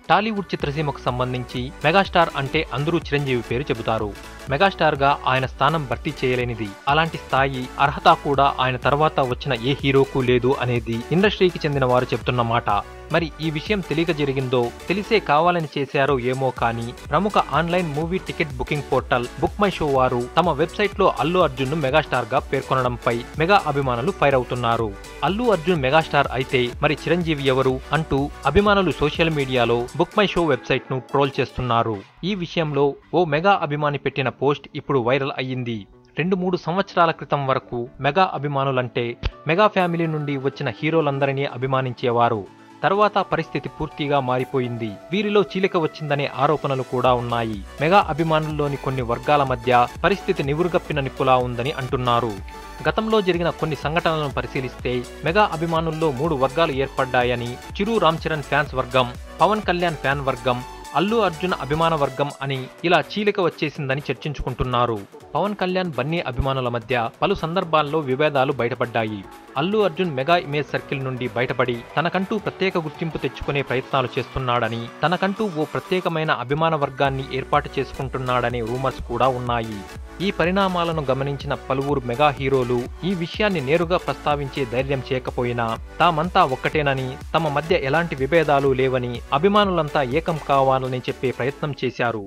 టాలీవుడ్ చిత్రసీమకు సంబంధించి మెగాస్టార్ అంటే అందరూ చిరంజీవి పేరు చెబుతారు. మెగాస్టార్ గా ఆయన స్థానం భర్తీ చేయలేనిది, అలాంటి స్థాయి అర్హత కూడా ఆయన తర్వాత వచ్చిన ఏ హీరోకు లేదు అనేది ఇండస్ట్రీకి చెందిన వారు చెబుతున్న మాట. మరి ఈ విషయం తెలియక జరిగిందో, తెలిసే కావాలని చేశారో ఏమో కానీ ప్రముఖ online movie ticket booking portal book my show వారు తమ వెబ్సైట్ లో అల్లు అర్జున్ ను మెగాస్టార్ గా పేర్కొనడంపై మెగా అభిమానులు ఫైర్ అవుతున్నారు. అల్లు అర్జున్ మెగాస్టార్ అయితే మరి చిరంజీవి ఎవరు అంటూ అభిమానులు సోషల్ మీడియాలో బుక్ మై షో వెబ్సైట్ ను ట్రోల్ చేస్తున్నారు. ఈ విషయంలో ఓ మెగా అభిమాని పెట్టిన పోస్ట్ ఇప్పుడు వైరల్ అయ్యింది. 2-3 సంవత్సరాల క్రితం వరకు మెగా అభిమానులంటే మెగా ఫ్యామిలీ నుండి వచ్చిన హీరోలందరినీ అభిమానించేవారు. తర్వాత పరిస్థితి పూర్తిగా మారిపోయింది. వీరిలో చీలిక వచ్చిందనే ఆరోపణలు కూడా ఉన్నాయి. మెగా అభిమానుల్లోని కొన్ని వర్గాల మధ్య పరిస్థితి నివురుగప్పిన నిప్పులా ఉందని అంటున్నారు. గతంలో జరిగిన కొన్ని సంఘటనలను పరిశీలిస్తే మెగా అభిమానుల్లో 3 వర్గాలు ఏర్పడ్డాయని, చిరు రామ్ చరణ్ ఫ్యాన్స్ వర్గం, పవన్ కళ్యాణ్ ఫ్యాన్ వర్గం, అల్లు అర్జున్ అభిమాన వర్గం అని ఇలా చీలిక వచ్చేసిందని చర్చించుకుంటున్నారు. పవన్ కళ్యాణ్ బన్నీ అభిమానుల మధ్య పలు సందర్భాల్లో విభేదాలు బయటపడ్డాయి. Allu Arjun mega image circle నుండి బయటపడి తనకంటూ ప్రత్యేక గుర్తింపు తెచ్చుకునే ప్రయత్నాలు చేస్తున్నాడని, తనకంటూ ఓ ప్రత్యేకమైన అభిమాన వర్గాన్ని ఏర్పాటు చేసుకుంటున్నాడనే రూమర్స్ కూడా ఉన్నాయి. ఈ పరిణామాలను గమనించిన పలువురు మెగా హీరోలు ఈ విషయాన్ని నేరుగా ప్రస్తావించే ధైర్యం చేయకపోయినా తామంతా ఒక్కటేనని, తమ మధ్య ఎలాంటి విభేదాలు లేవని అభిమానులంతా ఏకం కావాలని చెప్పే ప్రయత్నం చేశారు.